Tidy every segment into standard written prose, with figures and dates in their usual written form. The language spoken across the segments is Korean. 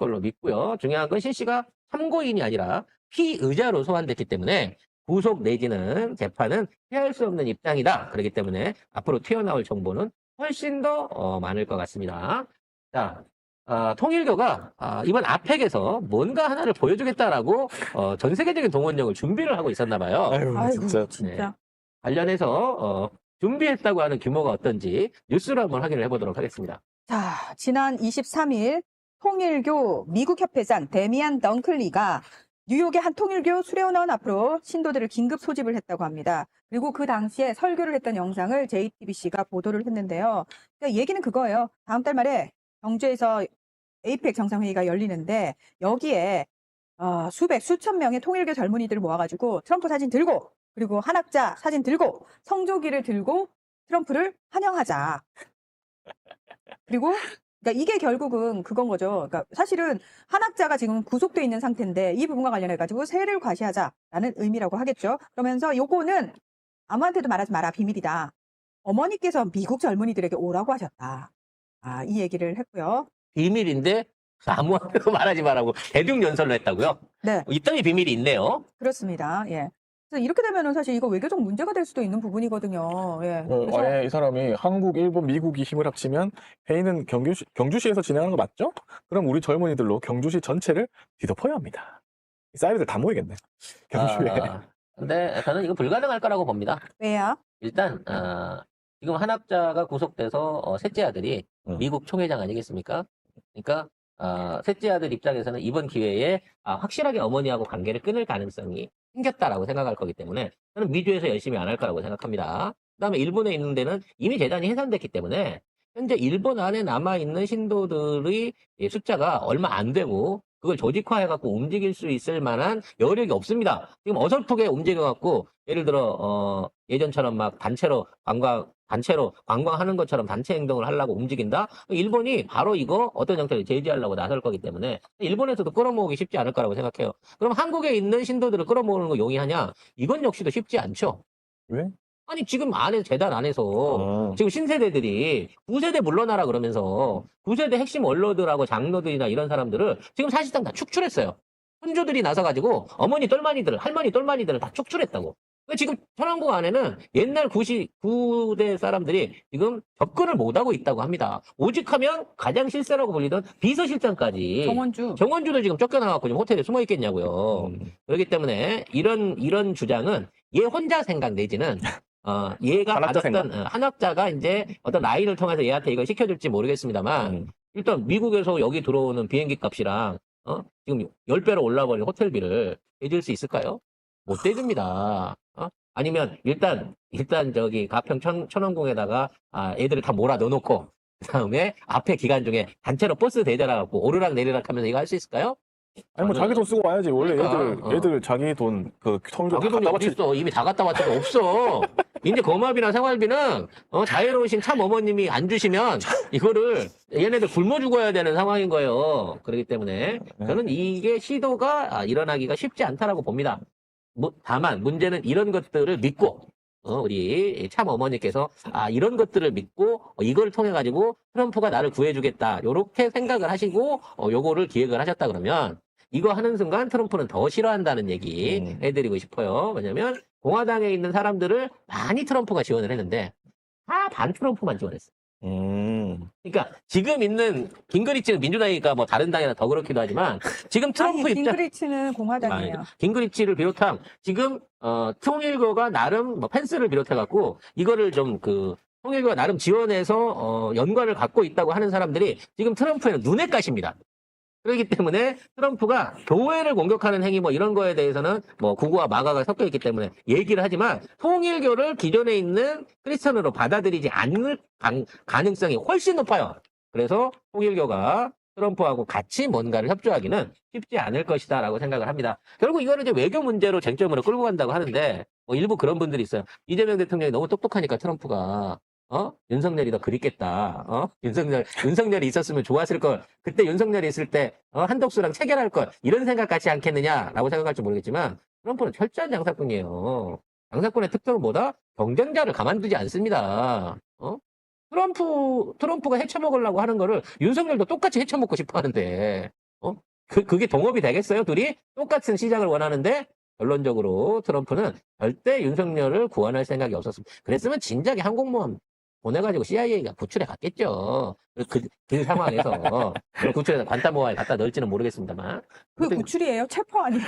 걸로 믿고요. 중요한 건 실시가 참고인이 아니라 피의자로 소환됐기 때문에 구속 내지는 재판은 피할 수 없는 입장이다. 그렇기 때문에 앞으로 튀어나올 정보는 훨씬 더 많을 것 같습니다. 자, 통일교가 이번 아펙에서 뭔가 하나를 보여주겠다라고 전 세계적인 동원령을 준비를 하고 있었나 봐요. 아이고, 진짜. 네. 관련해서 준비했다고 하는 규모가 어떤지 뉴스로 한번 확인을 해보도록 하겠습니다. 자, 지난 23일 통일교 미국 협회장 데미안 덩클리가 뉴욕의 한 통일교 수련원 앞으로 신도들을 긴급 소집을 했다고 합니다. 그리고 그 당시에 설교를 했던 영상을 JTBC가 보도를 했는데요. 그러니까 얘기는 그거예요. 다음 달 말에 경주에서 에이펙 정상회의가 열리는데 여기에 수천 명의 통일교 젊은이들을 모아가지고 트럼프 사진 들고 그리고 한학자 사진 들고 성조기를 들고 트럼프를 환영하자. 그리고 그러니까 이게 결국은 그건 거죠. 그러니까 사실은 한학자가 지금 구속돼 있는 상태인데 이 부분과 관련해 가지고 세를 과시하자라는 의미라고 하겠죠. 그러면서 요거는 아무한테도 말하지 마라, 비밀이다. 어머니께서 미국 젊은이들에게 오라고 하셨다. 이 얘기를 했고요. 비밀인데 아무한테도 말하지 말라고 대륙연설로 했다고요? 네, 이따위 비밀이 있네요. 그렇습니다. 예. 그래서 이렇게 되면은 사실 이거 외교적 문제가 될 수도 있는 부분이거든요. 예. 그래서 아예 이 사람이 한국, 일본, 미국이 힘을 합치면 회의는 경주시에서 진행하는 거 맞죠? 그럼 우리 젊은이들로 경주시 전체를 뒤덮어야 합니다. 사이비들 다 모이겠네. 경주에. 근데 저는 이거 불가능할 거라고 봅니다. 왜요? 일단 지금 한학자가 구속돼서 셋째 아들이 미국 총회장 아니겠습니까? 그러니까 셋째 아들 입장에서는 이번 기회에 확실하게 어머니하고 관계를 끊을 가능성이 생겼다라고 생각할 거기 때문에 저는 미주에서 열심히 안 할 거라고 생각합니다. 그다음에 일본에 있는 데는 이미 재단이 해산됐기 때문에 현재 일본 안에 남아있는 신도들의 숫자가 얼마 안 되고 그걸 조직화해갖고 움직일 수 있을 만한 여력이 없습니다. 지금 어설프게 움직여갖고 예를 들어 예전처럼 막 단체로 관광하는 것처럼 단체 행동을 하려고 움직인다? 일본이 바로 이거 어떤 형태로 제지하려고 나설 거기 때문에 일본에서도 끌어모으기 쉽지 않을 거라고 생각해요. 그럼 한국에 있는 신도들을 끌어모으는 거 용이하냐? 이건 역시도 쉽지 않죠. 왜? 아니 지금 재단 안에서 지금 신세대들이 9세대 물러나라 그러면서 9세대 핵심 원로들하고 장로들이나 이런 사람들을 지금 사실상 다 축출했어요. 혼주들이 나서가지고 어머니 똘마니들, 할머니 똘마니들을 다 축출했다고. 지금 천왕궁 안에는 옛날 99대 사람들이 지금 접근을 못하고 있다고 합니다. 오직하면 가장 실세라고 불리던 비서실장까지. 정원주도 지금 쫓겨나갖고 지금 호텔에 숨어 있겠냐고요. 그렇기 때문에 이런 주장은 얘 혼자 생각 내지는 얘가 받았던 한학자가 이제 어떤 라인을 통해서 얘한테 이걸 시켜줄지 모르겠습니다만 일단 미국에서 여기 들어오는 비행기 값이랑 지금 10배로 올라버린 호텔비를 대줄 수 있을까요? 못 대줍니다. 아니면 일단 저기 가평 천원궁에다가 애들을 다 몰아 넣어놓고 그다음에 앞에 기간 중에 단체로 버스 대절해갖고 오르락 내리락 하면서 이거 할 수 있을까요? 아니 뭐 자기 돈 쓰고 와야지. 원래 그러니까, 애들 자기 돈 통일교 자기 돈이 어디 있어? 이미 다 갖다 왔지도 없어. 이제 거마비나 생활비는 자유로우신 참 어머님이 안 주시면 이거를 얘네들 굶어 죽어야 되는 상황인 거예요. 그렇기 때문에 저는 이게 시도가 일어나기가 쉽지 않다라고 봅니다. 다만 문제는 이런 것들을 믿고 우리 참 어머니께서 이런 것들을 믿고 이걸 통해 가지고 트럼프가 나를 구해주겠다 요렇게 생각을 하시고 요거를 기획을 하셨다 그러면 이거 하는 순간 트럼프는 더 싫어한다는 얘기 해드리고 싶어요. 왜냐면 공화당에 있는 사람들을 많이 트럼프가 지원을 했는데 다 반 트럼프만 지원했어요. 그러니까 지금 있는 깅그리치는 민주당이니까 뭐 다른 당이나 더 그렇기도 하지만 지금 트럼프 입장 깅그리치는 공화당이에요. 깅그리치를 비롯한 지금 통일교가 나름 펜스를 비롯해갖고 이거를 좀 통일교가 나름 지원해서 연관을 갖고 있다고 하는 사람들이 지금 트럼프에는 눈에 까십니다. 그렇기 때문에 트럼프가 교회를 공격하는 행위 이런 거에 대해서는 구구와 마가가 섞여 있기 때문에 얘기를 하지만 통일교를 기존에 있는 크리스천으로 받아들이지 않을 가능성이 훨씬 높아요. 그래서 통일교가 트럼프하고 같이 뭔가를 협조하기는 쉽지 않을 것이다라고 생각을 합니다. 결국 이거는 이제 외교 문제로 쟁점으로 끌고 간다고 하는데 일부 그런 분들이 있어요. 이재명 대통령이 너무 똑똑하니까 트럼프가 윤석열이 더 그립겠다. 윤석열이 있었으면 좋았을 걸. 그때 윤석열이 있을 때, 한덕수랑 체결할 걸. 이런 생각 같지 않겠느냐라고 생각할지 모르겠지만, 트럼프는 철저한 장사꾼이에요. 장사꾼의 특징은 뭐다? 경쟁자를 가만두지 않습니다. 트럼프가 헤쳐먹으려고 하는 거를 윤석열도 똑같이 헤쳐먹고 싶어 하는데, 그게 동업이 되겠어요? 둘이 똑같은 시장을 원하는데 결론적으로 트럼프는 절대 윤석열을 구원할 생각이 없었습니다. 그랬으면 진작에 항공모함 보내가지고 CIA가 구출해 갔겠죠. 그 상황에서 구출해서 관타모아에 갖다 넣을지는 모르겠습니다만. 그 구출이에요? 체포 아니에요?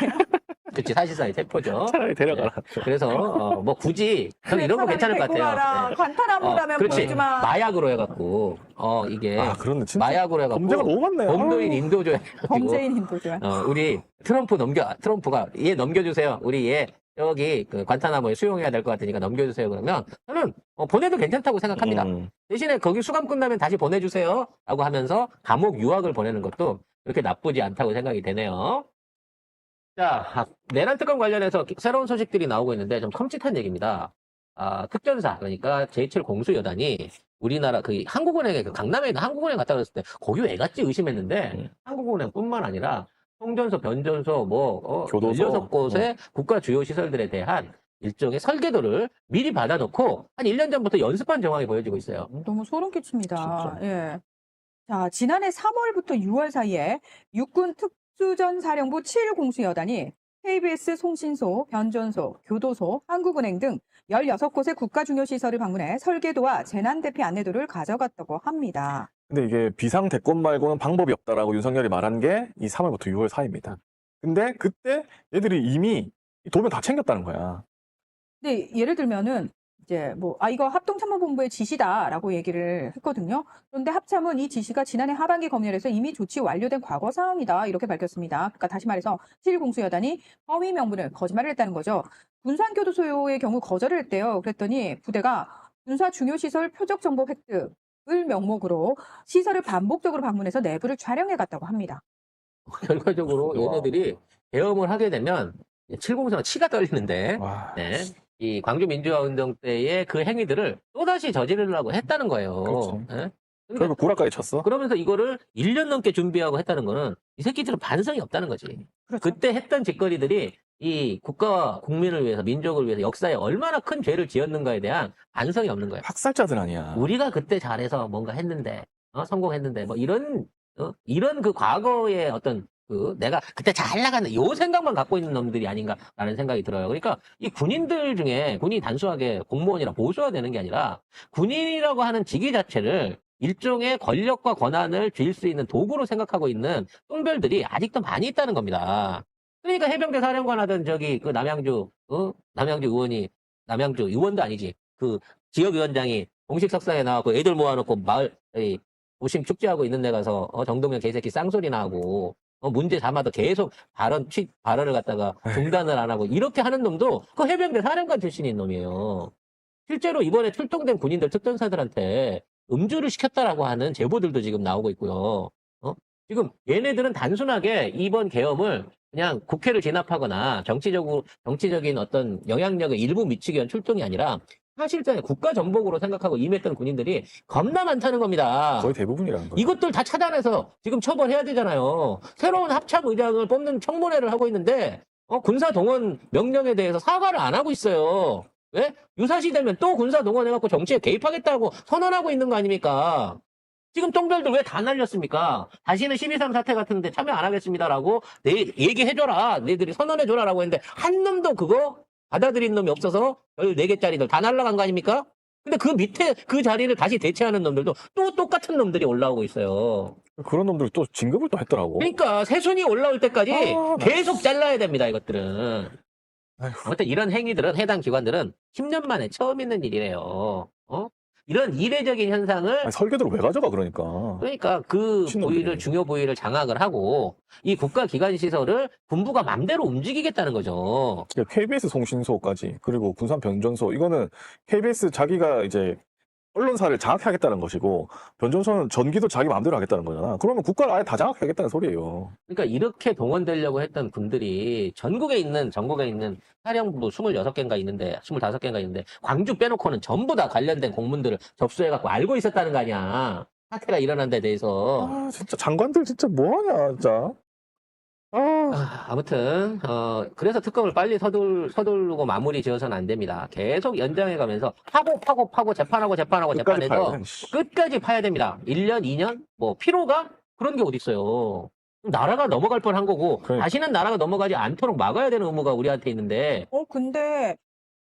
그치, 사실상의 체포죠. 차라리 데려가라. 그래서 뭐 굳이 저는 이런 거 괜찮을 것 같아요. 네. 관타나모라면 그렇지. 보내주마. 마약으로 해갖고 이게 아, 그런데 진짜 마약으로 해갖고 범죄가 너무 많네요. 범죄인 인도조에 범죄인 인도죠. 우리 트럼프가 얘 넘겨주세요. 우리 얘 여기 그 관타나모에 수용해야 될 것 같으니까 넘겨주세요. 그러면 저는 보내도 괜찮다고 생각합니다. 대신에 거기 수감 끝나면 다시 보내주세요. 라고 하면서 감옥 유학을 보내는 것도 그렇게 나쁘지 않다고 생각이 되네요. 자, 내란 특검 관련해서 새로운 소식들이 나오고 있는데 좀 컴찍한 얘기입니다. 특전사, 그러니까 제7 공수여단이 우리나라 그 한국은행에 그 강남에 있는 한국은행 갔다 그랬을 때 거기 왜 갔지 의심했는데 한국은행뿐만 아니라 통전소, 변전소, 교도소. 16곳의 국가 주요 시설들에 대한 일종의 설계도를 미리 받아놓고 한 1년 전부터 연습한 정황이 보여지고 있어요. 너무 소름 끼칩니다. 진짜. 예. 자, 지난해 3월부터 6월 사이에 육군 특수전사령부 7공수여단이 KBS 송신소, 변전소, 교도소, 한국은행 등 16곳의 국가 중요 시설을 방문해 설계도와 재난 대피 안내도를 가져갔다고 합니다. 근데 이게 비상 대권 말고는 방법이 없다라고 윤석열이 말한 게 이 3월부터 6월 사이입니다. 근데 그때 얘들이 이미 도면 다 챙겼다는 거야. 근데 예를 들면은 이제 이거 합동참모본부의 지시다라고 얘기를 했거든요. 그런데 합참은 이 지시가 지난해 하반기 검열에서 이미 조치 완료된 과거 사항이다 이렇게 밝혔습니다. 그러니까 다시 말해서 7공수여단이 허위 명분을 거짓말을 했다는 거죠. 군산교도소의 경우 거절을 했대요. 그랬더니 부대가 군사 중요시설 표적 정보 획득을 명목으로 시설을 반복적으로 방문해서 내부를 촬영해 갔다고 합니다. 결과적으로 와. 얘네들이 계엄을 하게 되면 7공사가 치가 떨리는데 와. 네. 이 광주 민주화 운동 때의 그 행위들을 또다시 저지르려고 했다는 거예요. 그렇죠. 네? 그러니까 결국 구라까지 쳤어. 그러면서 이거를 1년 넘게 준비하고 했다는 거는 이 새끼들은 반성이 없다는 거지. 그렇죠. 그때 했던 짓거리들이 이 국가와 국민을 위해서, 민족을 위해서 역사에 얼마나 큰 죄를 지었는가에 대한 반성이 없는 거예요. 학살자들 아니야. 우리가 그때 잘해서 뭔가 했는데, 성공했는데, 뭐 이런 그 과거의 어떤 내가 그때 잘 나갔는데 요 생각만 갖고 있는 놈들이 아닌가라는 생각이 들어요. 그러니까 이 군인들 중에 군인이 단순하게 공무원이라 보수화 되는 게 아니라 군인이라고 하는 직위 자체를 일종의 권력과 권한을 쥘 수 있는 도구로 생각하고 있는 똥별들이 아직도 많이 있다는 겁니다. 그러니까 해병대 사령관 하던 그 남양주 의원이, 남양주 의원도 아니지. 그 지역위원장이 공식 석상에 나와서 애들 모아놓고 마을, 도심 축제하고 있는 데 가서, 정동영 개새끼 쌍소리나 하고, 문제 삼아도 계속 발언을 갖다가 중단을 안 하고, 이렇게 하는 놈도 그 해병대 사령관 출신인 놈이에요. 실제로 이번에 출동된 군인들, 특전사들한테 음주를 시켰다라고 하는 제보들도 지금 나오고 있고요. 지금 얘네들은 단순하게 이번 계엄을 그냥 국회를 진압하거나 정치적인 어떤 영향력을 일부 미치기 위한 출동이 아니라 사실상 국가 정복으로 생각하고 임했던 군인들이 겁나 많다는 겁니다. 거의 대부분이라는 거예요. 이것들 다 차단해서 지금 처벌해야 되잖아요. 새로운 합참 의장을 뽑는 청문회를 하고 있는데 군사 동원 명령에 대해서 사과를 안 하고 있어요. 왜? 유사시 되면 또 군사 동원해갖고 정치에 개입하겠다고 선언하고 있는 거 아닙니까? 지금 똥별들 왜 다 날렸습니까? 다시는 12.3 사태 같은데 참여 안 하겠습니다라고 얘기해줘라. 너희들이 선언해줘라라고 했는데 한 놈도 그거 받아들인 놈이 없어서 14개짜리들 다 날라간 거 아닙니까? 근데 그 밑에 그 자리를 다시 대체하는 놈들도 또 똑같은 놈들이 올라오고 있어요. 그런 놈들 또 진급을 또 했더라고. 그러니까 새순이 올라올 때까지 나- 계속 잘라야 됩니다, 이것들은. 아휴. 아무튼 이런 행위들은 해당 기관들은 10년 만에 처음 있는 일이래요. 이런 이례적인 현상을 아니, 설계도를 왜 가져가 그러니까. 그러니까 그 미친놈들이네. 중요 부위를 장악을 하고 이 국가 기관 시설을 군부가 맘대로 움직이겠다는 거죠. KBS 송신소까지 그리고 군산 변전소 이거는 KBS 자기가 이제 언론사를 장악하겠다는 것이고 변전소는 전기도 자기 마음대로 하겠다는 거잖아. 그러면 국가를 아예 다 장악하겠다는 소리예요. 그러니까 이렇게 동원되려고 했던 군들이 전국에 있는 사령부 26개인가 있는데 25개인가 있는데 광주 빼놓고는 전부 다 관련된 공문들을 접수해갖고 알고 있었다는 거 아니야. 사태가 일어난 데 대해서. 아 진짜 장관들 진짜 뭐하냐 진짜. 아무튼 그래서 특검을 빨리 서두르고 마무리 지어서는 안 됩니다. 계속 연장해가면서 파고 재판하고 끝까지 재판해서 파야 돼. 씨. 끝까지 파야 됩니다. 1년, 2년? 피로가? 그런 게 어딨어요. 나라가 넘어갈 뻔한 거고 그러니까. 다시는 나라가 넘어가지 않도록 막아야 되는 의무가 우리한테 있는데 근데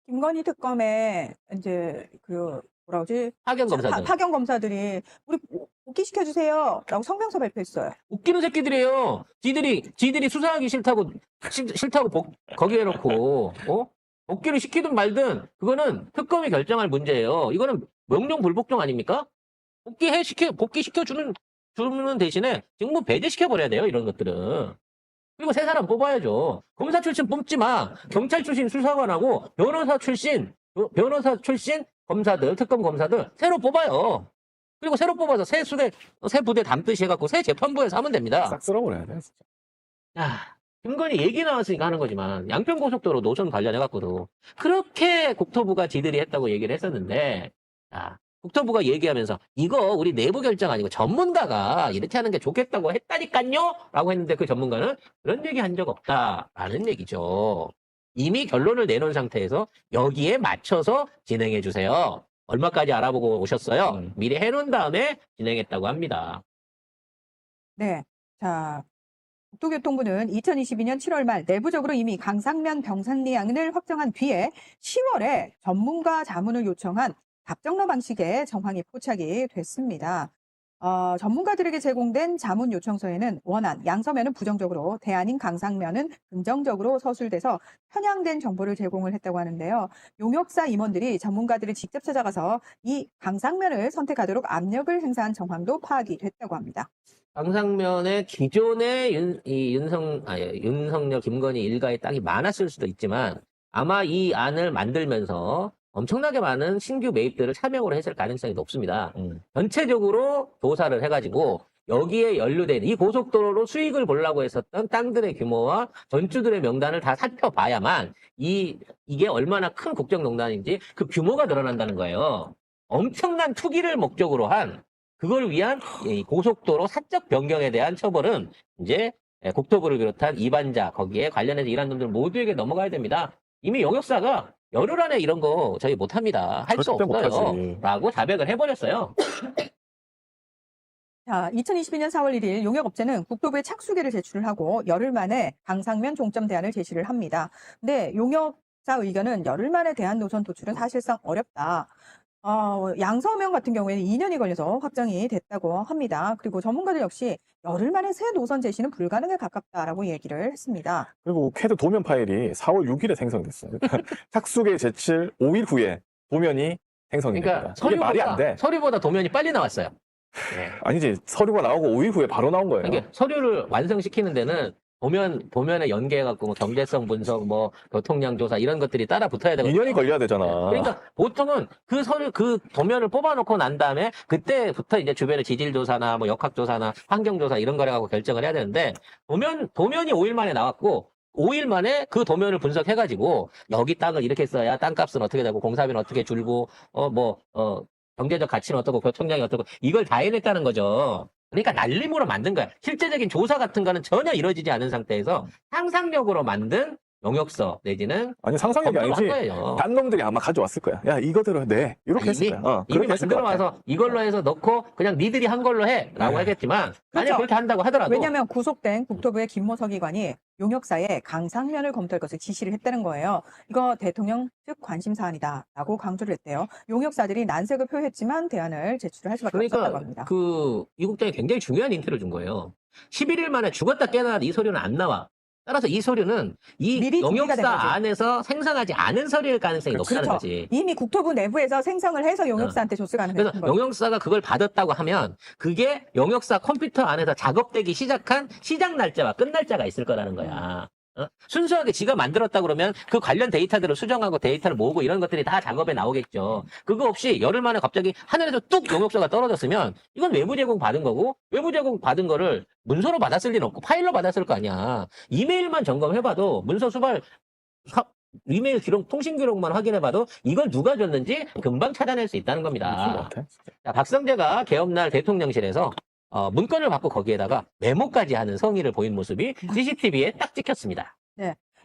김건희 특검에 이제 뭐라 그러지? 파견 검사들 파견 검사들이 우리 복귀시켜 주세요라고 성명서 발표했어요. 웃기는 새끼들이에요. 지들이 수사하기 싫다고 거기에 해놓고 복귀를 시키든 말든 그거는 특검이 결정할 문제예요. 이거는 명령 불복종 아닙니까? 복귀시켜 주는 대신에 직무 배제시켜 버려야 돼요. 이런 것들은. 그리고 새 사람 뽑아야죠. 검사 출신 뽑지 마. 경찰 출신 수사관하고 변호사 출신 검사들, 특검 검사들 새로 뽑아요. 그리고 새로 뽑아서 새 부대 담듯이 해갖고 새 재판부에서 하면 됩니다. 싹 쓸어버려야 돼. 진짜. 야, 김건희 얘기 나왔으니까 하는 거지만 양평고속도로 노선 관련해갖고도 그렇게 국토부가 지들이 했다고 얘기를 했었는데, 국토부가 얘기하면서 이거 우리 내부 결정 아니고 전문가가 이렇게 하는 게 좋겠다고 했다니까요? 라고 했는데 그 전문가는 그런 얘기 한 적 없다라는 얘기죠. 이미 결론을 내놓은 상태에서 여기에 맞춰서 진행해 주세요. 얼마까지 알아보고 오셨어요? 미리 해놓은 다음에 진행했다고 합니다. 네. 자, 국토교통부는 2022년 7월 말 내부적으로 이미 강상면 병산리안을 확정한 뒤에 10월에 전문가 자문을 요청한 답정너 방식의 정황이 포착이 됐습니다. 전문가들에게 제공된 자문 요청서에는 원안, 양서면은 부정적으로, 대안인 강상면은 긍정적으로 서술돼서 편향된 정보를 제공을 했다고 하는데요. 용역사 임원들이 전문가들을 직접 찾아가서 이 강상면을 선택하도록 압력을 행사한 정황도 파악이 됐다고 합니다. 강상면에 기존의 윤석열, 김건희 일가의 땅이 많았을 수도 있지만 아마 이 안을 만들면서 엄청나게 많은 신규 매입들을 차명으로 했을 가능성이 높습니다. 전체적으로 조사를 해가지고 여기에 연루된 이 고속도로로 수익을 보려고 했었던 땅들의 규모와 전주들의 명단을 다 살펴봐야만 이게 얼마나 큰 국정농단인지 그 규모가 드러난다는 거예요. 엄청난 투기를 목적으로 한 그걸 위한 이 고속도로 사적 변경에 대한 처벌은 이제 국토부를 비롯한 이반자 거기에 관련해서 일한 놈들 모두에게 넘어가야 됩니다. 이미 용역사가 열흘 안에 이런 거 저희 못합니다. 할 수 절대 없어요. 못하지. 라고 자백을 해버렸어요. 자, 2022년 4월 1일 용역업체는 국토부에 착수계를 제출을 하고 열흘 만에 강상면 종점 대안을 제시를 합니다. 근데 용역사 의견은 열흘 만에 대안 노선 도출은 사실상 어렵다. 양서면 같은 경우에는 2년이 걸려서 확정이 됐다고 합니다. 그리고 전문가들 역시 열흘 만에 새 노선 제시는 불가능에 가깝다라고 얘기를 했습니다. 그리고 캐드 도면 파일이 4월 6일에 생성됐어요. 착수계 제출 5일 후에 도면이 생성이 그러니까 됩니다. 이게 말이 안 돼. 서류보다 도면이 빨리 나왔어요. 네. 아니지. 서류가 나오고 5일 후에 바로 나온 거예요. 그러니까 서류를 완성시키는 데는 도면에 연계해갖고 뭐 경제성 분석, 뭐 교통량 조사 이런 것들이 따라 붙어야 되거든요. 2년이 걸려야 되잖아. 그러니까 보통은 그 도면을 뽑아놓고 난 다음에 그때부터 이제 주변의 지질 조사나 뭐 역학 조사나 환경 조사 이런 거를 갖고 결정을 해야 되는데 도면이 5일 만에 나왔고 5일 만에 그 도면을 분석해가지고 여기 땅을 이렇게 써야 땅값은 어떻게 되고 공사비는 어떻게 줄고 경제적 가치는 어떻고 교통량이 어떻고 이걸 다 해냈다는 거죠. 그러니까 날림으로 만든 거야. 실제적인 조사 같은 거는 전혀 이루어지지 않은 상태에서 상상력으로 만든 용역서 내지는 아니 상상력이 검토를 한 아니지. 거예요. 딴 놈들이 아마 가져왔을 거야. 야 이거대로 내 이렇게 했을 거야. 이미 그렇게 했을 것 만들어 같아. 와서 이걸로 해서 넣고 그냥 니들이 한 걸로 해라고 하겠지만 만약 그렇죠. 그렇게 한다고 하더라도 왜냐하면 구속된 국토부의 김모서 기관이 용역사에 강상면을 검토할 것을 지시를 했다는 거예요. 이거 대통령 측 관심 사안이다라고 강조를 했대요. 용역사들이 난색을 표했지만 대안을 제출할 수밖에 없었다고 그러니까 합니다. 이 국장이 굉장히 중요한 인트를 준 거예요. 11일 만에 죽었다 깨어나도 이 서류는 안 나와. 따라서 이 서류는 이 미리 준비가 된 용역사 거지. 안에서 생성하지 않은 서류일 가능성이 높다는 그렇죠. 거지. 이미 국토부 내부에서 생성을 해서 용역사한테 줬을 가능성이 그래서 큰 거죠. 용역사가 그걸 받았다고 하면 그게 용역사 컴퓨터 안에서 작업되기 시작한 시작 날짜와 끝 날짜가 있을 거라는 거야. 순수하게 지가 만들었다 그러면 그 관련 데이터들을 수정하고 데이터를 모으고 이런 것들이 다 작업에 나오겠죠. 그거 없이 열흘 만에 갑자기 하늘에서 뚝 용역서가 떨어졌으면 이건 외부 제공 받은 거고 외부 제공 받은 거를 문서로 받았을 리는 없고 파일로 받았을 거 아니야. 이메일만 점검해봐도 문서 수발 이메일 기록, 통신 기록만 확인해봐도 이걸 누가 줬는지 금방 찾아낼 수 있다는 겁니다. 자, 박성재가 개업날 대통령실에서 문건을 받고 거기에다가 메모까지 하는 성의를 보인 모습이 CCTV에 딱 찍혔습니다.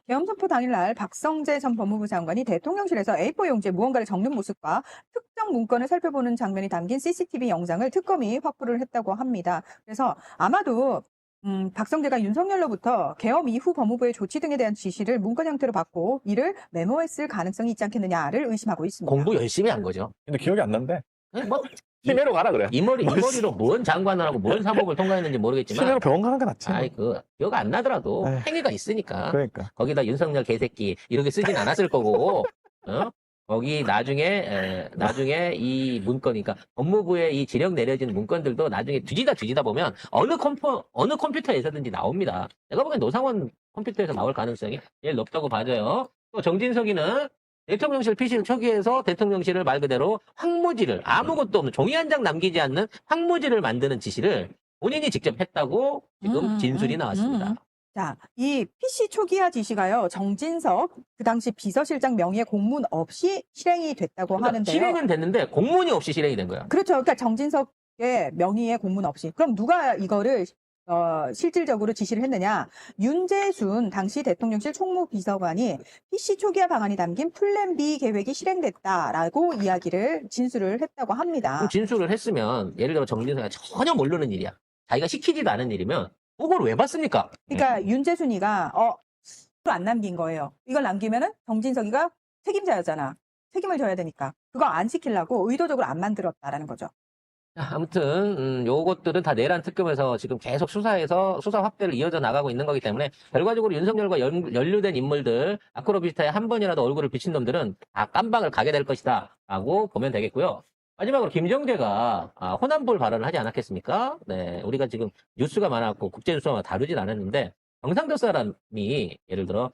계엄선포 당일날 박성재 전 법무부 장관이 대통령실에서 A4 용지에 무언가를 적는 모습과 특정 문건을 살펴보는 장면이 담긴 CCTV 영상을 특검이 확보를 했다고 합니다. 그래서 아마도 박성재가 윤석열로부터 계엄 이후 법무부의 조치 등에 대한 지시를 문건 형태로 받고 이를 메모했을 가능성이 있지 않겠느냐를 의심하고 있습니다. 공부 열심히 한 거죠. 근데 기억이 안 난대. 뭐 심해로 가라 그래. 이 머리로 뭔 장관을 하고 뭔 사법을 통과했는지 모르겠지만 심해로 병원 가는 게 낫지. 아이 기억 안 나더라도 에휴. 행위가 있으니까 그러니까. 거기다 윤석열 개새끼 이렇게 쓰진 않았을 거고 거기 나중에 이 문건이니까 법무부에 이 지령 내려진 문건들도 나중에 뒤지다 보면 어느 컴퓨터에서든지 나옵니다. 내가 보기엔 노상원 컴퓨터에서 나올 가능성이 제일 높다고 봐져요. 또 정진석이는 대통령실 PC를 초기해서 대통령실을 말 그대로 황무지를 아무것도 없는 종이 한 장 남기지 않는 황무지를 만드는 지시를 본인이 직접 했다고 지금 진술이 나왔습니다. 자, 이 PC 초기화 지시가요, 정진석, 그 당시 비서실장 명의의 공문 없이 실행이 됐다고 그러니까 하는데요. 실행은 됐는데 공문이 없이 실행이 된 거야. 그렇죠. 그러니까 정진석의 명의의 공문 없이. 그럼 누가 이거를 실질적으로 지시를 했느냐? 윤재순 당시 대통령실 총무비서관이 PC 초기화 방안이 담긴 플랜 B 계획이 실행됐다라고 이야기를 진술을 했다고 합니다. 그럼 진술을 했으면 예를 들어 정진석이 전혀 모르는 일이야. 자기가 시키지도 않은 일이면 그걸 왜 봤습니까? 그러니까 윤재순이가 안 남긴 거예요. 이걸 남기면은 정진석이가 책임자였잖아. 책임을 져야 되니까. 그거 안 시키려고 의도적으로 안 만들었다라는 거죠. 자, 아무튼 요것들은 다 내란 특검에서 지금 계속 수사 확대를 이어져 나가고 있는 거기 때문에 결과적으로 윤석열과 연루된 인물들 아크로비스타에 한 번이라도 얼굴을 비친 놈들은 다 깜방을 가게 될 것이다 라고 보면 되겠고요. 마지막으로 김정재가 호남볼 발언을 하지 않았겠습니까? 네, 우리가 지금 뉴스가 많았고 국제뉴스와 다루진 않았는데 경상도 사람이 예를 들어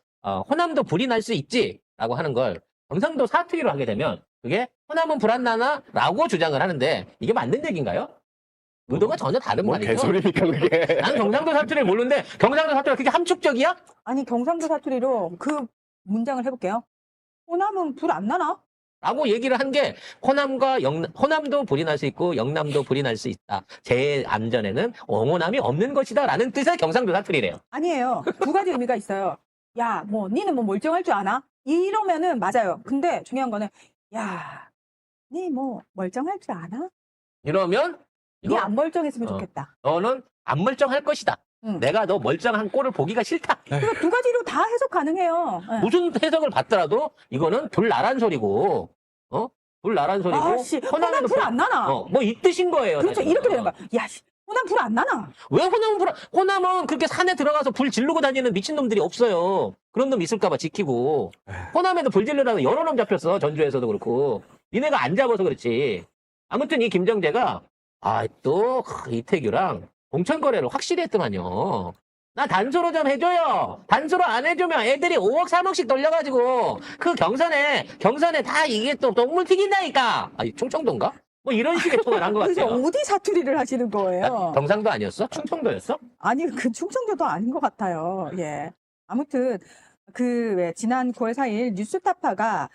호남도 불이 날 수 있지 라고 하는 걸 경상도 사투리로 하게 되면 그게 호남은 불 안 나나? 라고 주장을 하는데 이게 맞는 얘기인가요? 의도가 전혀 다른 뭔 말이죠. 개소리니까 그게. 난 경상도 사투리를 모르는데 경상도 사투리가 그게 함축적이야? 아니 경상도 사투리로 그 문장을 해볼게요. 호남은 불 안 나나? 라고 얘기를 한 게 호남도 불이 날 수 있고 영남도 불이 날 수 있다. 제 안전에는 영호남이 없는 것이다 라는 뜻의 경상도 사투리래요. 아니에요. 두 가지 의미가 있어요. 야, 뭐 니는 뭐 멀쩡할 줄 아나? 이러면은 맞아요. 근데 중요한 거는 야, 니 뭐 멀쩡할 줄 아나? 이러면 니 이거 안 멀쩡했으면 좋겠다. 너는 안 멀쩡할 것이다. 응. 내가 너 멀쩡한 꼴을 보기가 싫다. 그러니까 두 가지로 다 해석 가능해요. 네. 무슨 해석을 받더라도 이거는 불 나란 소리고, 불 나란 소리고, 아씨, 호남 불 안 나나? 뭐 이 뜻인 거예요. 그렇죠. 사실은. 이렇게 되는 거야. 야, 씨, 호남 불 안 나나? 왜 호남은 그렇게 산에 들어가서 불 지르고 다니는 미친놈들이 없어요. 그런 놈 있을까봐 지키고. 호남에도 불 지르다가 여러 놈 잡혔어. 전주에서도 그렇고. 니네가 안 잡아서 그렇지. 아무튼 이 김정재가, 또 이태규랑 공천거래를 확실히 했더만요. 나 단소로 좀 해줘요. 단소로 안 해주면 애들이 5억, 3억씩 돌려가지고 그 경선에 다 이게 또 동물 튀긴다니까. 충청도인가? 뭐 이런 식의 통화를 한 것 그래서 같아요. 어디 사투리를 하시는 거예요? 경상도 아니었어? 충청도였어? 아니, 그 충청도도 아닌 것 같아요. 예. 아무튼, 지난 9월 4일 뉴스타파가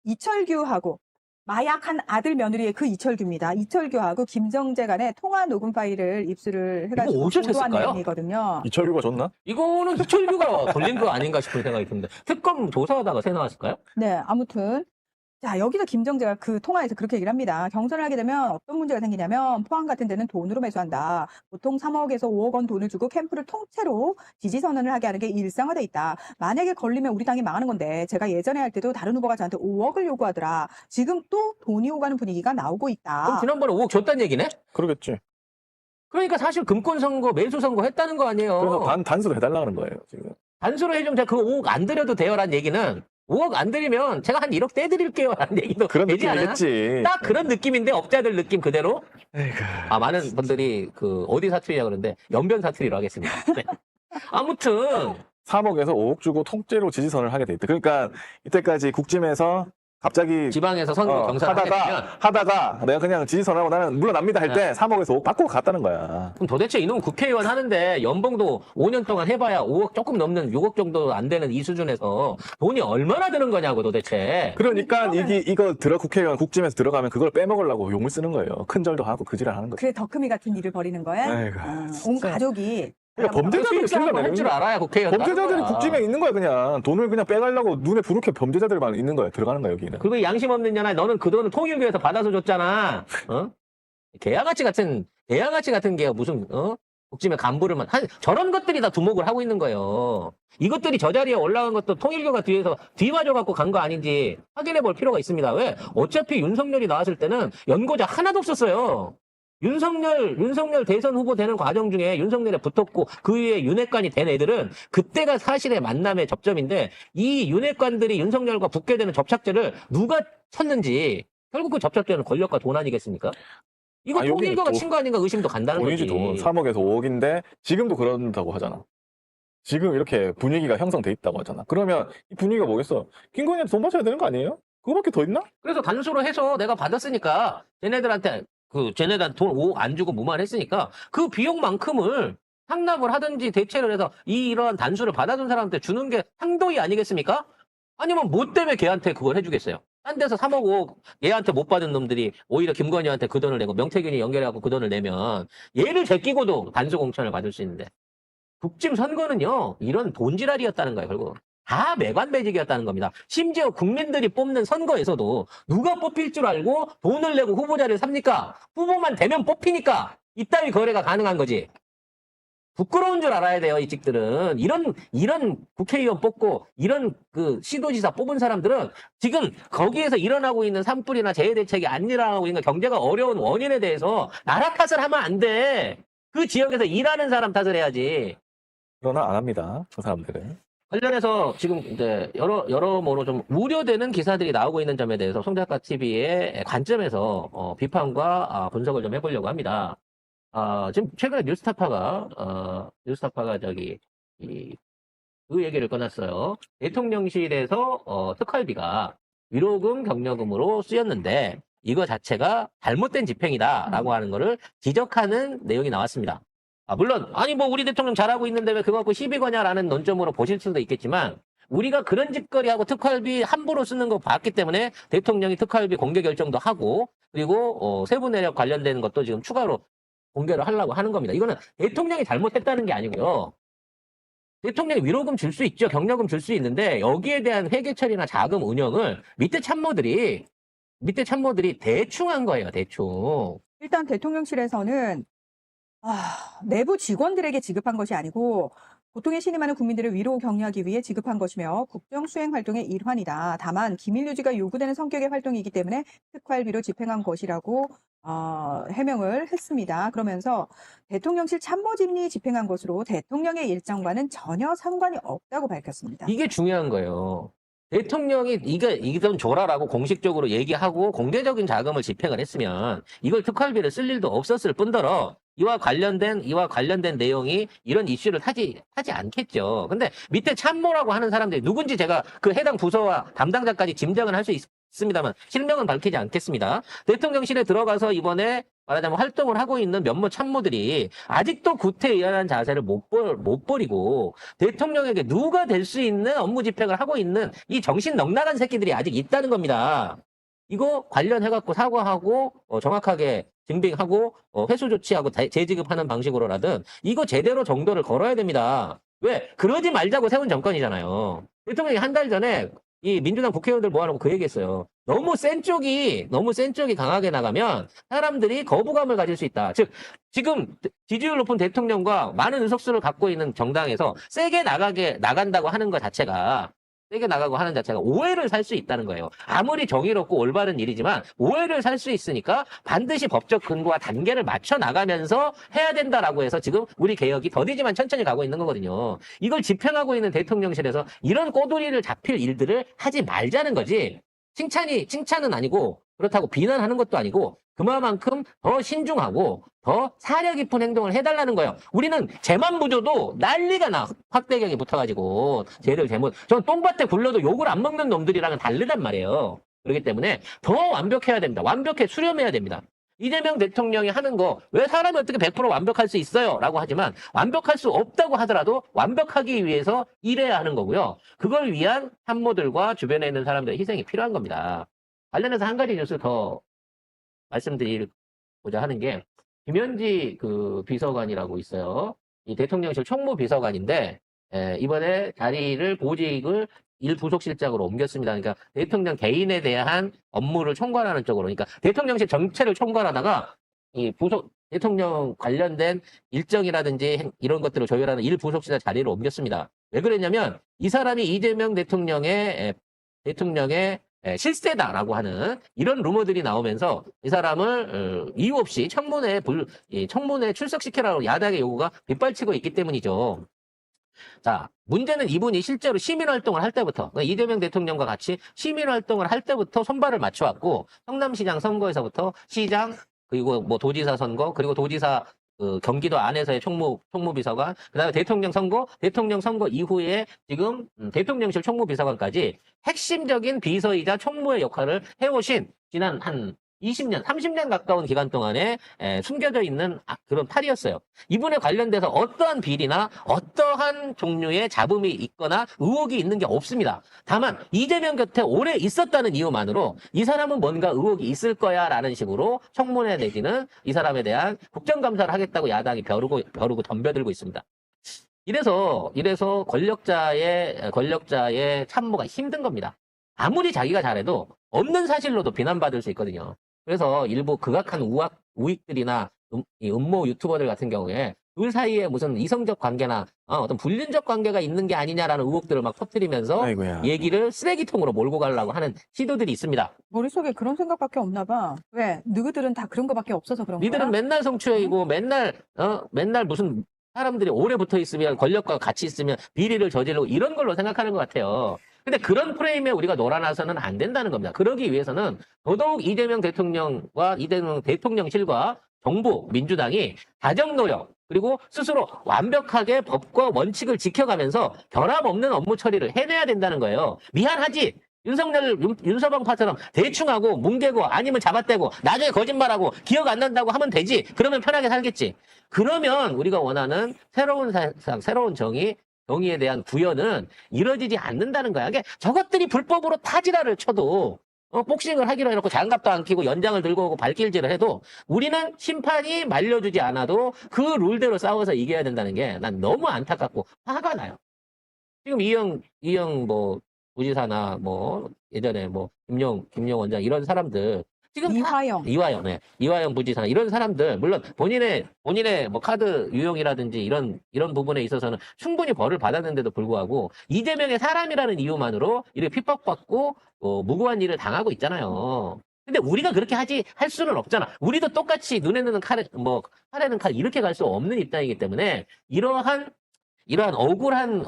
이철규하고, 마약한 아들 며느리의 그 이철규입니다. 이철규하고 김정재 간의 통화 녹음 파일을 입수를 해가지고 어디서 보도한 챘을까요? 내용이거든요. 이철규가 줬나? 이거는 이철규가 돌린 거 아닌가 싶은 생각이 드는데 특검 조사하다가 새 나왔을까요? 네, 아무튼. 자, 여기서 김정재가 그 통화에서 그렇게 얘기를 합니다. 경선을 하게 되면 어떤 문제가 생기냐면 포항 같은 데는 돈으로 매수한다. 보통 3억에서 5억 원 돈을 주고 캠프를 통째로 지지선언을 하게 하는 게 일상화돼 있다. 만약에 걸리면 우리 당이 망하는 건데 제가 예전에 할 때도 다른 후보가 저한테 5억을 요구하더라. 지금 또 돈이 오가는 분위기가 나오고 그럼 있다. 지난번에 5억 줬다는 얘기네? 그러겠지. 그러니까 사실 금권 선거, 매수 선거 했다는 거 아니에요. 그래서 단수로 해달라는 거예요, 지금. 단수로 해주면 제가 그 5억 안 드려도 돼요라는 얘기는 5억 안 드리면 제가 한 1억 떼드릴게요 라는 얘기도 그런 되지 않아요? 느낌이겠지. 딱 그런 느낌인데 업자들 느낌 그대로 에이구. 많은 분들이 어디 사투리냐 그러는데 연변 사투리로 하겠습니다. 네. 아무튼 3억에서 5억 주고 통째로 지지선을 하게 돼 있다. 그러니까 이때까지 국짐에서 갑자기 지방에서 선거 경선을 하게 되면 하다가 내가 그냥 지지선하고 나는 물러납니다 할 때 3억에서 5억 받고 갔다는 거야. 그럼 도대체 이놈 국회의원 하는데 연봉도 5년 동안 해봐야 5억 조금 넘는 6억 정도 안 되는 이 수준에서 돈이 얼마나 드는 거냐고 도대체. 그러니까 이거 국회의원 국짐에서 들어가면 그걸 빼먹으려고 용을 쓰는 거예요. 큰절도 하고 그지랄 하는 거죠. 그래 덕흠이 같은 일을 벌이는 거야. 아이고, 온 진짜. 가족이. 그러니까 범죄자들이 수입도 할 줄 알아야 국회의원. 범죄자들이 국짐에 있는 거야 그냥. 돈을 그냥 빼가려고 눈에 부르게 범죄자들만 있는 거야. 들어가는 거야 여기는. 그리고 양심 없는 년아 너는 그 돈을 통일교에서 받아서 줬잖아. 개양아치 같은 게 무슨 국짐의 간부를 저런 것들이 다 두목을 하고 있는 거예요. 이것들이 저 자리에 올라간 것도 통일교가 뒤에서 뒤봐줘갖고 간 거 아닌지 확인해 볼 필요가 있습니다. 왜? 어차피 윤석열이 나왔을 때는 연고자 하나도 없었어요. 윤석열 대선 후보 되는 과정 중에 윤석열에 붙었고 그 위에 윤핵관이 된 애들은 그때가 사실의 만남의 접점인데 이 윤핵관들이 윤석열과 붙게 되는 접착제를 누가 쳤는지 결국 그 접착제는 권력과 돈 아니겠습니까? 이거 여기 통일교가 또 친 거 아닌가 의심도 간다는 돈이지 거지. 돈. 3억에서 5억인데 지금도 그런다고 하잖아. 지금 이렇게 분위기가 형성돼 있다고 하잖아. 그러면 이 분위기가 뭐겠어? 김건희한테 돈 받쳐야 되는 거 아니에요? 그거밖에 더 있나? 그래서 단수로 해서 내가 받았으니까 쟤네들한테 돈 5억 안 주고 무마했으니까 그 비용만큼을 상납을 하든지 대체를 해서 이런 단수를 받아준 사람한테 주는 게 상도이 아니겠습니까? 아니면 뭐 때문에 걔한테 그걸 해주겠어요? 딴 데서 3억 5억 얘한테 못 받은 놈들이 오히려 김건희한테 그 돈을 내고 명태균이 연결해갖고 그 돈을 내면 얘를 제끼고도 단수 공천을 받을 수 있는데 국짐 선거는요 이런 돈지랄이었다는 거예요. 결국 다 매관매직이었다는 겁니다. 심지어 국민들이 뽑는 선거에서도 누가 뽑힐 줄 알고 돈을 내고 후보자를 삽니까? 후보만 되면 뽑히니까 이따위 거래가 가능한 거지. 부끄러운 줄 알아야 돼요, 이 직들은. 이런 국회의원 뽑고, 이런 그 시도지사 뽑은 사람들은 지금 거기에서 일어나고 있는 산불이나 재해 대책이 안 일어나고 있는 경제가 어려운 원인에 대해서 나라 탓을 하면 안 돼. 그 지역에서 일하는 사람 탓을 해야지. 그러나 안 합니다. 그 사람들은. 관련해서 지금 이제 여러모로 좀 우려되는 기사들이 나오고 있는 점에 대해서 송작가 TV의 관점에서 비판과 분석을 좀 해보려고 합니다. 지금 최근에 뉴스타파가 그 얘기를 꺼냈어요. 대통령실에서 특활비가 위로금, 격려금으로 쓰였는데 이거 자체가 잘못된 집행이다라고 하는 거를 지적하는 내용이 나왔습니다. 물론 뭐 우리 대통령 잘하고 있는데 왜 그거 갖고 시비 거냐라는 논점으로 보실 수도 있겠지만 우리가 그런 짓거리하고 특활비 함부로 쓰는 거 봤기 때문에 대통령이 특활비 공개 결정도 하고 그리고 세부 내역 관련된 것도 지금 추가로 공개를 하려고 하는 겁니다. 이거는 대통령이 잘못했다는 게 아니고요. 대통령이 위로금 줄 수 있죠. 격려금 줄 수 있는데 여기에 대한 회계 처리나 자금 운영을 밑에 참모들이 대충 한 거예요. 대충. 일단 대통령실에서는 내부 직원들에게 지급한 것이 아니고 고통에 신음하는 국민들을 위로 격려하기 위해 지급한 것이며 국정 수행 활동의 일환이다. 다만 기밀 유지가 요구되는 성격의 활동이기 때문에 특활비로 집행한 것이라고 해명을 했습니다. 그러면서 대통령실 참모진이 집행한 것으로 대통령의 일정과는 전혀 상관이 없다고 밝혔습니다. 이게 중요한 거예요. 대통령이 이건 줘라라고 공식적으로 얘기하고 공개적인 자금을 집행을 했으면 이걸 특활비를 쓸 일도 없었을 뿐더러 이와 관련된 내용이 이런 이슈를 하지 않겠죠. 근데 밑에 참모라고 하는 사람들이 누군지 제가 그 해당 부서와 담당자까지 짐작은 할 수 있습니다만 실명은 밝히지 않겠습니다. 대통령실에 들어가서 이번에 말하자면 활동을 하고 있는 몇몇 참모들이 아직도 구태의연한 자세를 못 버리고 대통령에게 누가 될 수 있는 업무 집행을 하고 있는 이 정신 넉나간 새끼들이 아직 있다는 겁니다. 이거 관련해갖고 사과하고 정확하게 증빙하고 회수 조치하고 재지급하는 방식으로라든 이거 제대로 정도를 걸어야 됩니다. 왜? 그러지 말자고 세운 정권이잖아요. 대통령이 한 달 전에 이 민주당 국회의원들 모아놓고 그 얘기했어요. 너무 센 쪽이 강하게 나가면 사람들이 거부감을 가질 수 있다. 즉 지금 지지율 높은 대통령과 많은 의석수를 갖고 있는 정당에서 세게 나간다고 하는 것 자체가 오해를 살 수 있다는 거예요. 아무리 정의롭고 올바른 일이지만 오해를 살 수 있으니까 반드시 법적 근거와 단계를 맞춰 나가면서 해야 된다라고 해서 지금 우리 개혁이 더디지만 천천히 가고 있는 거거든요. 이걸 집행하고 있는 대통령실에서 이런 꼬투리를 잡힐 일들을 하지 말자는 거지. 칭찬은 아니고 그렇다고 비난하는 것도 아니고 그만큼 더 신중하고 더 사려 깊은 행동을 해달라는 거예요. 우리는 쟤만 부줘도 난리가 나. 확대경이 붙어가지고 쟤들 잘못. 전 똥밭에 굴러도 욕을 안 먹는 놈들이랑은 다르단 말이에요. 그렇기 때문에 더 완벽해야 됩니다. 완벽해 수렴해야 됩니다. 이재명 대통령이 하는 거 왜 사람이 어떻게 100% 완벽할 수 있어요? 라고 하지만 완벽할 수 없다고 하더라도 완벽하기 위해서 일해야 하는 거고요. 그걸 위한 참모들과 주변에 있는 사람들의 희생이 필요한 겁니다. 관련해서 한 가지 뉴스 더 말씀드리고자 하는 게 김현지 그 비서관이라고 있어요. 이 대통령실 총무비서관인데 이번에 자리를 보직을 일부속실장으로 옮겼습니다. 그러니까 대통령 개인에 대한 업무를 총괄하는 쪽으로, 그러니까 대통령실 전체를 총괄하다가 이 대통령 관련된 일정이라든지 이런 것들을 조율하는 일 부속실장 자리를 옮겼습니다. 왜 그랬냐면 이 사람이 이재명 대통령의 실세다라고 하는 이런 루머들이 나오면서 이 사람을 이유 없이 청문회에 출석시키라고 야당의 요구가 빗발치고 있기 때문이죠. 자, 문제는 이분이 실제로 시민활동을 할 때부터, 그러니까 이재명 대통령과 같이 시민활동을 할 때부터 손발을 맞춰왔고, 성남시장 선거에서부터 시장, 그리고 뭐 도지사 선거, 그리고 도지사 경기도 안에서의 총무비서관, 그 다음에 대통령 선거 이후에 지금 대통령실 총무비서관까지 핵심적인 비서이자 총무의 역할을 해오신 지난 한 20년, 30년 가까운 기간 동안에 숨겨져 있는 그런 탈이었어요. 이분에 관련돼서 어떠한 비리나 어떠한 종류의 잡음이 있거나 의혹이 있는 게 없습니다. 다만 이재명 곁에 오래 있었다는 이유만으로 이 사람은 뭔가 의혹이 있을 거야 라는 식으로 청문회 내지는 이 사람에 대한 국정감사를 하겠다고 야당이 벼르고 덤벼들고 있습니다. 이래서 권력자의 참모가 힘든 겁니다. 아무리 자기가 잘해도 없는 사실로도 비난받을 수 있거든요. 그래서 일부 극악한 우익들이나 이 음모 유튜버들 같은 경우에 둘 사이에 무슨 이성적 관계나 어떤 불륜적 관계가 있는 게 아니냐라는 의혹들을 막 퍼뜨리면서 아이고야. 얘기를 쓰레기통으로 몰고 가려고 하는 시도들이 있습니다. 머릿속에 그런 생각밖에 없나 봐. 왜? 너희들은 다 그런 거밖에 없어서 그런 거야? 니들은 맨날 성추행이고 맨날 무슨 사람들이 오래 붙어 있으면 권력과 같이 있으면 비리를 저지르고 이런 걸로 생각하는 것 같아요. 근데 그런 프레임에 우리가 놀아나서는 안 된다는 겁니다. 그러기 위해서는 더더욱 이재명 대통령과 이재명 대통령실과 정부, 민주당이 다정노력 그리고 스스로 완벽하게 법과 원칙을 지켜가면서 결함 없는 업무 처리를 해내야 된다는 거예요. 미안하지. 윤서방파처럼 대충 하고 뭉개고 아니면 잡아떼고 나중에 거짓말하고 기억 안 난다고 하면 되지. 그러면 편하게 살겠지. 그러면 우리가 원하는 새로운 세상, 새로운 정의에 대한 구현은 이루어지지 않는다는 거야. 그러니까 저것들이 불법으로 타지라를 쳐도 복싱을 하기로 해놓고 장갑도 안 끼고 연장을 들고 오고 발길질을 해도 우리는 심판이 말려주지 않아도 그 룰대로 싸워서 이겨야 된다는 게 난 너무 안타깝고 화가 나요. 지금 이영 부지사나 예전에 김용 원장 이런 사람들 지금 이화영 부지사나 이런 사람들 물론 본인의 카드 유용이라든지 이런 부분에 있어서는 충분히 벌을 받았는데도 불구하고 이재명의 사람이라는 이유만으로 이렇게 핍박받고 무고한 일을 당하고 있잖아요. 근데 우리가 그렇게 할 수는 없잖아. 우리도 똑같이 눈에는 칼에는 칼 이렇게 갈 수 없는 입장이기 때문에 이러한 억울한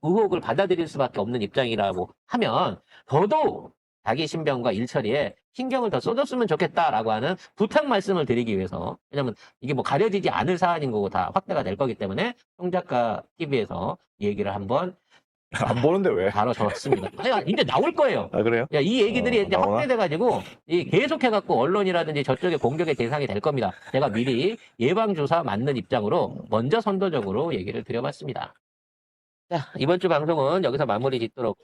의혹을 받아들일 수밖에 없는 입장이라고 하면 더더욱 자기 신변과 일처리에 신경을 더 써줬으면 좋겠다라고 하는 부탁 말씀을 드리기 위해서 왜냐면 이게 가려지지 않을 사안인 거고 다 확대가 될 거기 때문에 송작가 TV에서 이 얘기를 한번 안 보는데 왜? 다뤄줬습니다. 이제 나올 거예요. 아, 그래요? 야, 이 얘기들이 이제 나오나? 확대돼가지고 계속해갖고 언론이라든지 저쪽에 공격의 대상이 될 겁니다. 제가 미리 예방주사 맞는 입장으로 먼저 선도적으로 얘기를 드려봤습니다. 자, 이번 주 방송은 여기서 마무리 짓도록